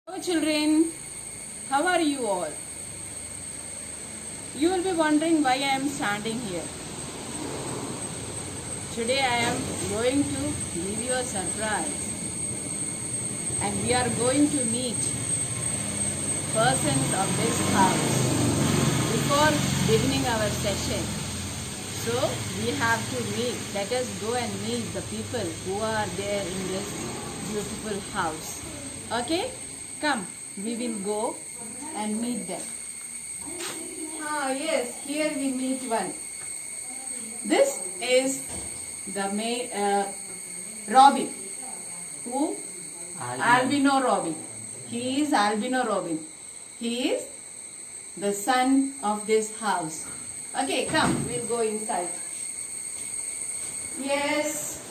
Hello children, how are you all? You will be wondering why I am standing here. Today I am going to give you a surprise and we are going to meet persons of this house before beginning our session. So we have to meet. Let us go and meet the people who are there in this beautiful house. Okay? Come, we will go and meet them. Yes, here we meet one. This is the Robin. Who? Albino Robin. He is Albino Robin. He is the son of this house. Okay, come, we'll go inside. Yes.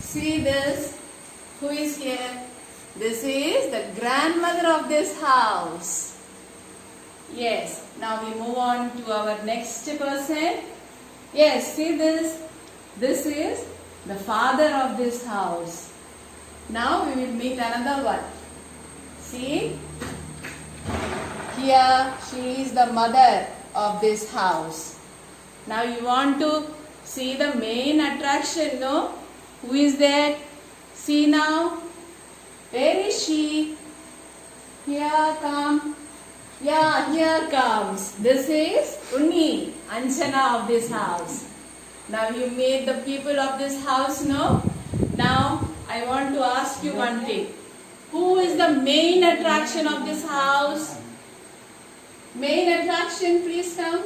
See this. Who is here? This is the grandmother of this house. Yes. Now we move on to our next person. Yes, see this. This is the father of this house. Now we will meet another one. See? Here she is the mother of this house. Now you want to see the main attraction, no? Who is there? See now. Where is she? Here come. Yeah, here comes. This is Unni, Anjana of this house. Now you made the people of this house know. Now I want to ask you one thing. Who is the main attraction of this house? Main attraction, please come.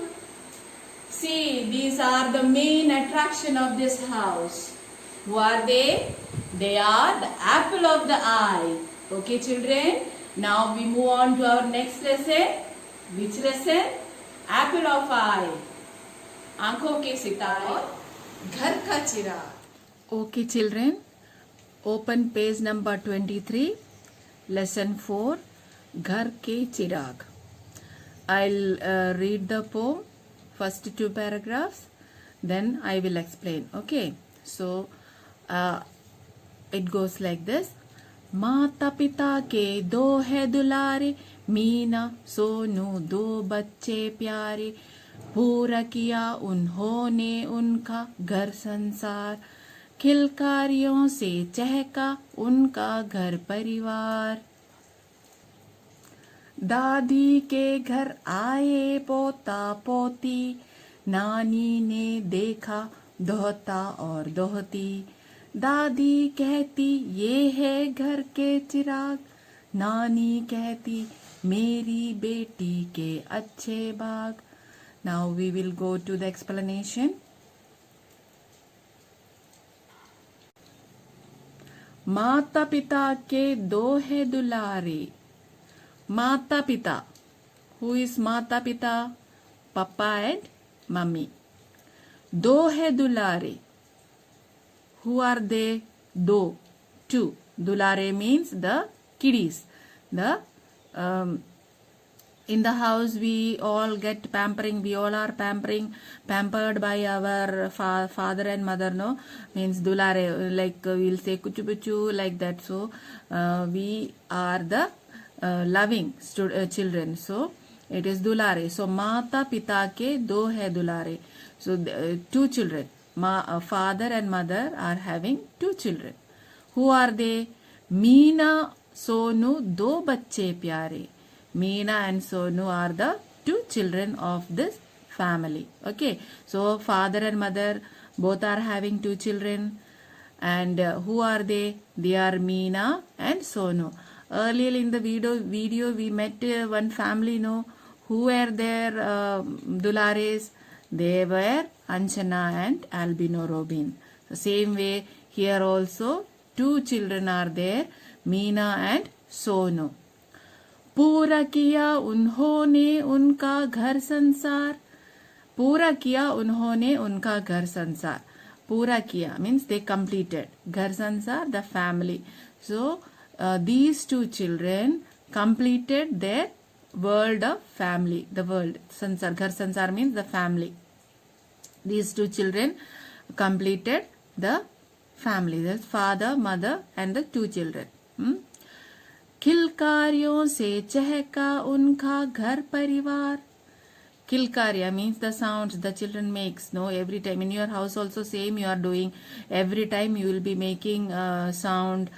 See, these are the main attraction of this house. Who are they? They are the apple of the eye. Okay, children? Now we move on to our next lesson. Which lesson? Apple of eye. आंखों के सितारे, घर का चिराग. Okay, children. Open page number 23. Lesson 4. घर के चिराग. I'll read the poem, first 2 paragraphs, then I will explain. Okay, so it goes like this. माता पिता के 2 है दुलारे, मीना सोनू 2 बच्चे प्यारे, पूरा किया उन्होंने उनका घर संसार, खिलकारियों से चहका उनका घर परिवार. दादी के घर आए पोता पोती, नानी ने देखा दोहता और दोहती. दादी कहती ये है घर के चिराग, नानी कहती मेरी बेटी के अच्छे बाग. Now we will go to the explanation. माता पिता के 2 है दुलारे. Mata Pita. Who is Mata Pita? Papa and Mummy. 2 hai dulare. Who are they? 2. 2. Dulare means the kiddies. The in the house we all get pampering. We all are pampered by our father and mother. No, means dulare. Like we'll say kuchu puchu like that. So we are the loving children. So it is dulare. So mata pita ke 2 hai dulare. So 2 children. Father and mother are having 2 children. Who are they? Meena Sonu 2 bacche pyare. Meena and Sonu are the 2 children of this family. Okay. So father and mother both are having 2 children. And who are they? They are Meena and Sonu. Earlier in the video we met one family, no? Who were their dulares? They were Anjana and Albino Robin. The same way here also 2 children are there, Meena and Sonu. पूरा किया उन्होंने उनका घर संसार. पूरा किया उन्होंने उनका घर संसार. पूरा किया means they completed. घर संसार, the family. So these 2 children completed their world of family. The world, sansar, ghar sansar means the family. These 2 children completed the family. That's father, mother and the 2 children. किलकारियों से चहका उनका घर परिवार. Kilkarya means the sounds the children makes. No, every time in your house also same you are doing. Every time you will be making sound,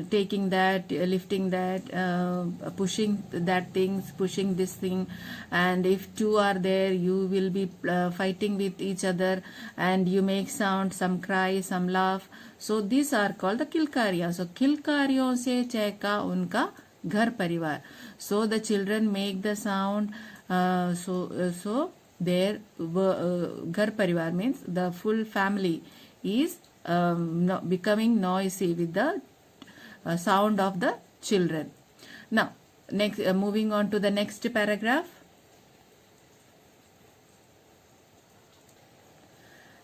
taking that, lifting that, pushing that things, pushing this thing. And if two are there, you will be fighting with each other, and you make sound. Some cry, some laugh. So these are called the kilkarya. So kilkaryon se chehka unka घर परिवार. So the children make the sound. So their घर परिवार means the full family is becoming noisy with the sound of the children. Now next, moving on to the next paragraph.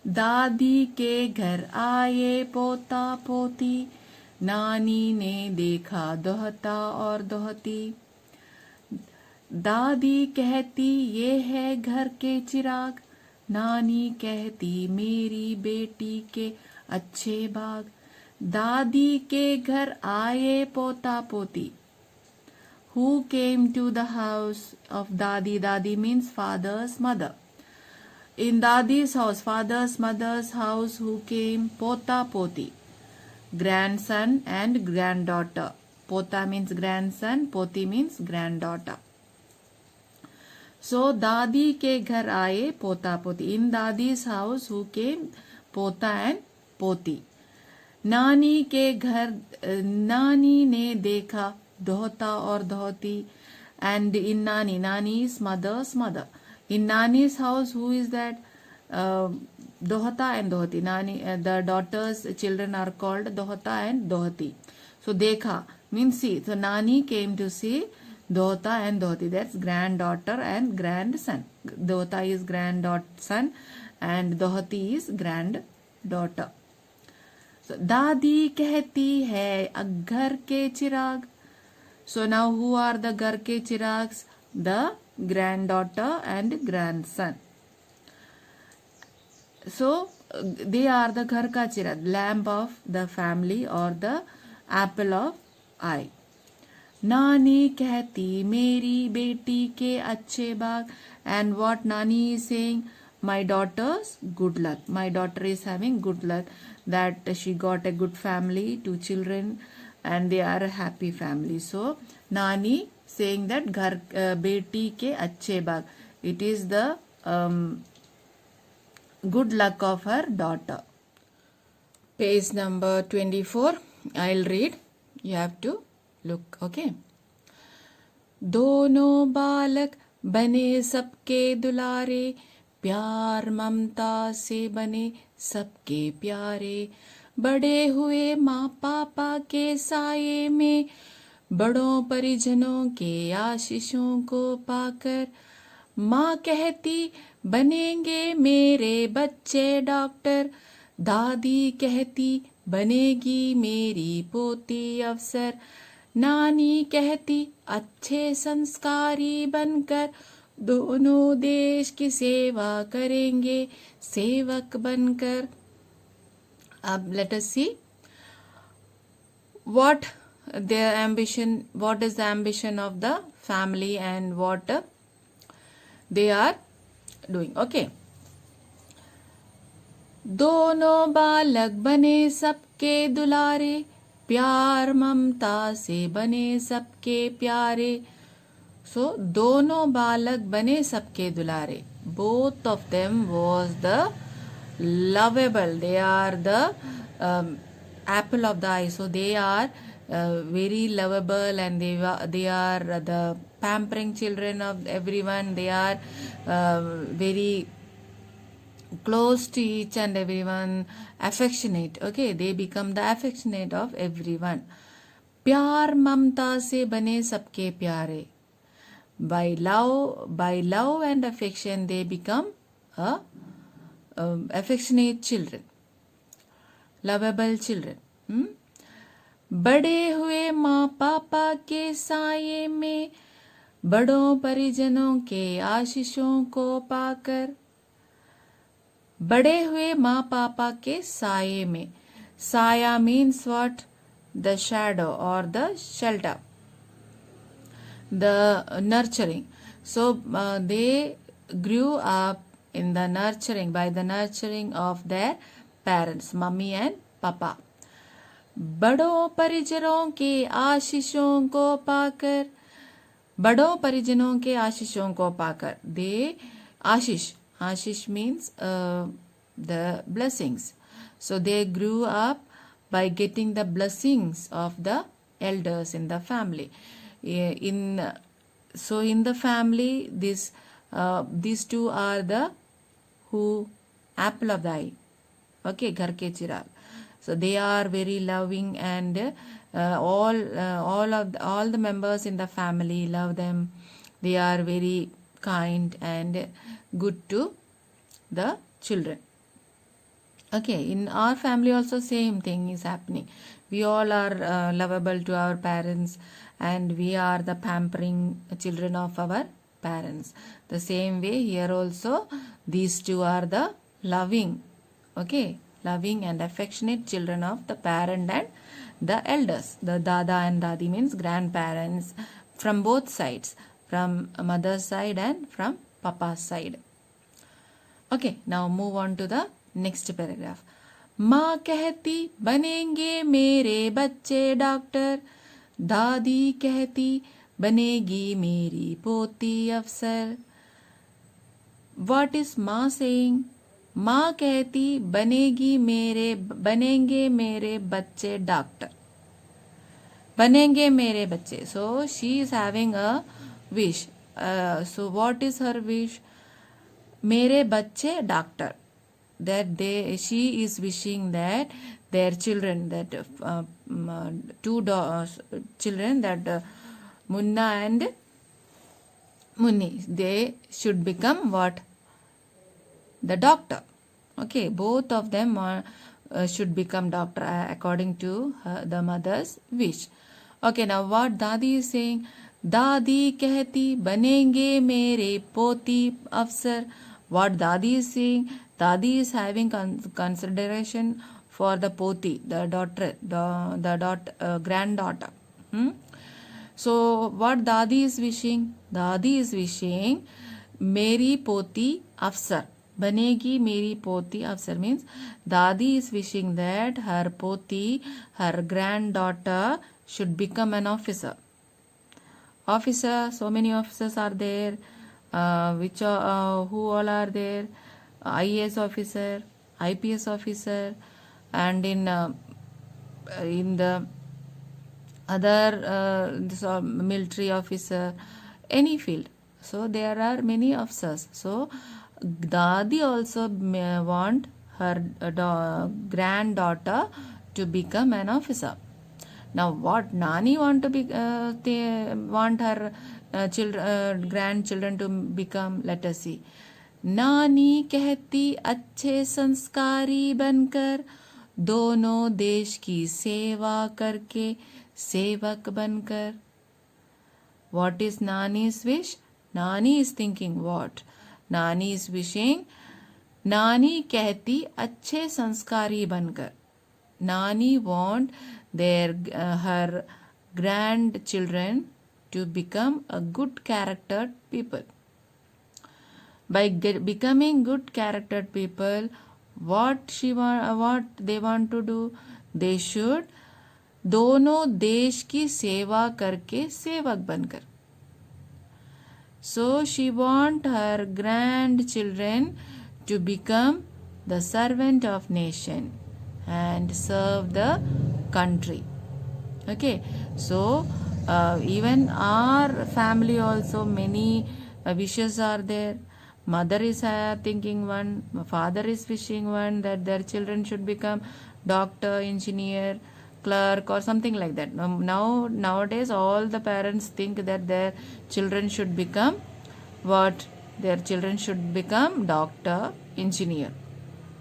दादी के घर आए पोता पोती, नानी ने देखा दोहता और दोहती. दादी कहती ये है घर के चिराग, नानी कहती मेरी बेटी के अच्छे बाग. दादी के घर आए पोता पोती. Who came to the house of Dadi? Dadi means father's mother. In Dadi's house, father's mother's house, who came? Pota poti. Grandson and granddaughter. Pota means grandson, poti means granddaughter. So Dadi ke ghar aaye pota poti. In Dadi's house, who came? Pota and poti. Nani ke ghar, Nani ne dekha dohta or dohti. And in Nani, Nani is mother's mother. In Nani's house, who is that? Dohata and Dohati. Nani, the daughters' children are called Dohata and Dohati. So Dekha means see. So Nani came to see Dohata and Dohati. That's granddaughter and grandson. Dohata is grandson and Dohati is granddaughter. So Dadi कहती है घर के चिराग. So now who are the घर के चिराgs? The granddaughter and grandson. So they are the ghar ka chirag, lamp of the family or the apple of eye. Nani कहती मेरी बेटी के अच्छे बाग. And what Nani is saying? My daughter's good luck. My daughter is having good luck, that she got a good family, 2 children, and they are a happy family. So Nani saying that ghar beti ke अच्छे बाग. It is the good luck of her daughter. Page number 24. I'll read. You have to look. Okay. दोनों बालक बने सबके दुलारे, प्यार ममता से बने सबके प्यारे. बड़े हुए माँ पापा के साये में, बड़ों परिजनों के आशीषों को पाकर. माँ कहती बनेंगे मेरे बच्चे डॉक्टर. दादी कहती बनेगी मेरी पोती अफसर. नानी कहती अच्छे संस्कारी बनकर, दोनों देश की सेवा करेंगे सेवक बनकर. अब let us see what their ambition, what is the ambition of the family and what they are doing. Okay. दोनों बालक बने सबके दुलारे, प्यार ममता से बने सबके प्यारे. So दोनों बालक बने सबके दुलारे. Both of them was the lovable. They are the apple of the eye. So they are very lovable, and they are the pampering children of everyone. They are very close to each and everyone, affectionate. Okay, they become the affectionate of everyone. प्यार ममता से बने सबके प्यारे. By love and affection, they become affectionate children, lovable children. बड़े हुए माँ पापा के साये में, बड़ों परिजनों के आशीषों को पाकर. बड़े हुए माँ पापा के साये में. Saya means what? The shadow or the shelter. the nurturing. So they grew up in the nurturing, by the nurturing of their parents, mummy and papa. बड़ों परिजनों के आशीषों को पाकर, बड़ों परिजनों के आशीषों को पाकर, they Ashish means the blessings. So they grew up by getting the blessings of the elders in the family. In the family, these two are the who apple of the eye. Okay, घर के चिराग. So they are very loving, and all the members in the family love them. They are very kind and good to the children. Okay, in our family also same thing is happening. We all are lovable to our parents, and we are the pampering children of our parents. The same way here also, these two are the loving, okay, loving and affectionate children of the parent and the elders. The dada and dadi means grandparents from both sides, from mother's side and from papa's side. Okay, now move on to the next paragraph. माँ कहती बनेंगे मेरे बच्चे doctor, दादी कहती बनेगी मेरी पोती अफसर. What is माँ saying? माँ कहती बनेंगे मेरे बच्चे डॉक्टर, बनेंगे मेरे बच्चे. So she is having a wish. So what is her wish? मेरे बच्चे doctor. That she is wishing that their children, that two children, that Munna and Munni, they should become what? The doctor. Okay, both of them should become doctor according to the mother's wish. Okay, now what Dadi is saying? दादी कहती बनेंगे मेरे पोती अफसर. What Dadi is saying? Dadi is having consideration for the poti, the daughter, the granddaughter. So what Dadi is wishing? Dadi is wishing मेरी पोती अफसर. बनेगी मेरी पोती अफसर means Dadi is wishing that her poti, her granddaughter should become an officer. Officer, so many officers are there. Who all are there? IAS officer, IPS officer, and in the other military officer, any field. So there are many officers. So Dadi also want her granddaughter to become an officer. Now what Nani want to be? They want her grandchildren to become. Let us see. नानी कहती अच्छे संस्कारी बनकर, दोनों देश की सेवा करके सेवक बनकर. What is Nani's wish? Nani is thinking what? Nani is wishing. नानी कहती अच्छे संस्कारी बनकर. Nani want her grandchildren to become a good charactered people. By becoming good charactered people, what they want to do? They should दोनों देश की सेवा करके सेवक बनकर. So she want her grandchildren to become the servant of nation and serve the country. Okay, so even our family also many wishes are there. Mother is thinking one, father is wishing one, that their children should become doctor, engineer, clerk or something like that. Nowadays all the parents think that their children should become what? Their children should become doctor, engineer,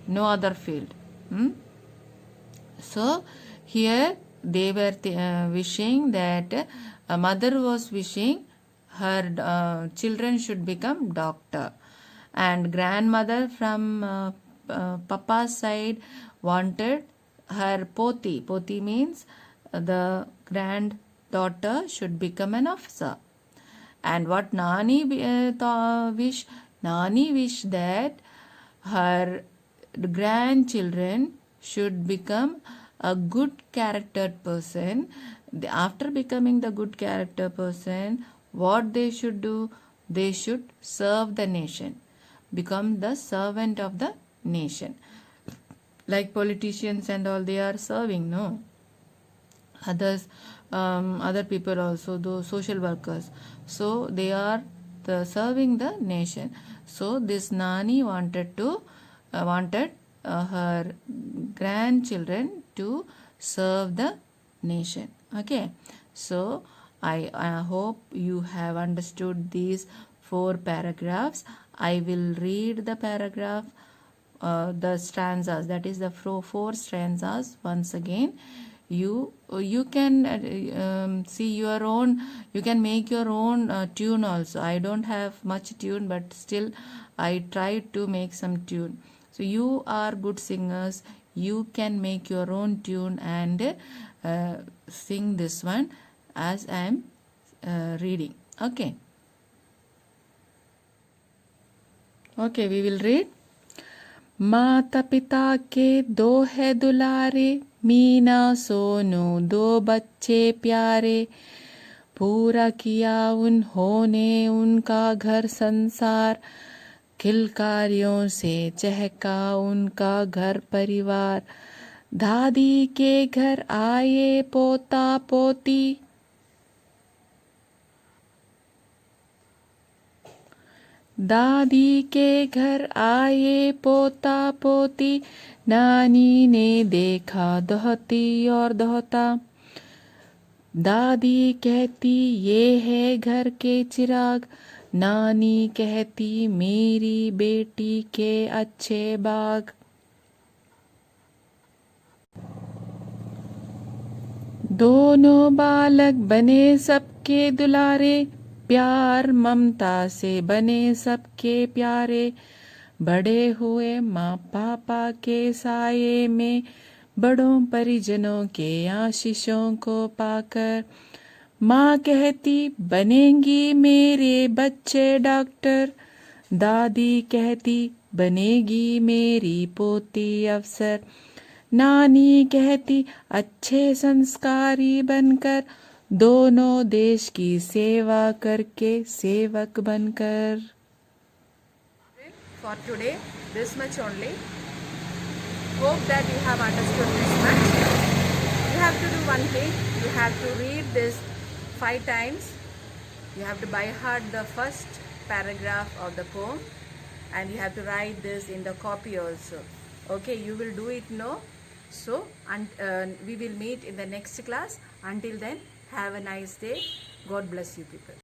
no other field. So here they were wishing that a mother was wishing her children should become doctor, and grandmother from papa's side wanted her poti. Poti means the granddaughter should become an officer. And what wish? Nani wish that her grandchildren should become a good character person. After becoming the good character person, what they should do? They should serve the nation, become the servant of the nation. Like politicians and all, they are serving, no? Other people also, those social workers, so they are serving the nation. So this Nani wanted her grandchildren to serve the nation. Okay, so I hope you have understood these 4 paragraphs. I will read the paragraph, the stanzas, that is the 4 stanzas once again. You can see your own, you can make your own tune also. I don't have much tune, but still I tried to make some tune. So you are good singers, you can make your own tune and sing this one as I am reading. Okay, we will read. माता पिता के 2 है दुलारे, मीना सोनू 2 बच्चे प्यारे, पूरा किया उन्होंने उनका घर संसार, किलकारियों से चहका उनका घर परिवार, दादी के घर आए पोता पोती, दादी के घर आए पोता पोती, नानी ने देखा दोहती और दोहता, दादी कहती ये है घर के चिराग, नानी कहती मेरी बेटी के अच्छे बाग। दोनों बालक बने सबके दुलारे, प्यार ममता से बने सबके प्यारे, बड़े हुए माँ पापा के साये में, बड़ों परिजनों के आशीषों को पाकर, माँ कहती बनेंगी मेरे बच्चे डॉक्टर, दादी कहती बनेगी मेरी पोती अफसर, नानी कहती अच्छे संस्कारी बनकर, दोनों देश की सेवा करके सेवक बनकर। For today, this much only. Hope that you have understood this much. You have to do one thing. You have to read this 5 times. You have to by heart the first paragraph of the poem, and you have to write this in the copy also. Okay, you will do it now. So, we will meet in the next class. Until then, have a nice day. God bless you people.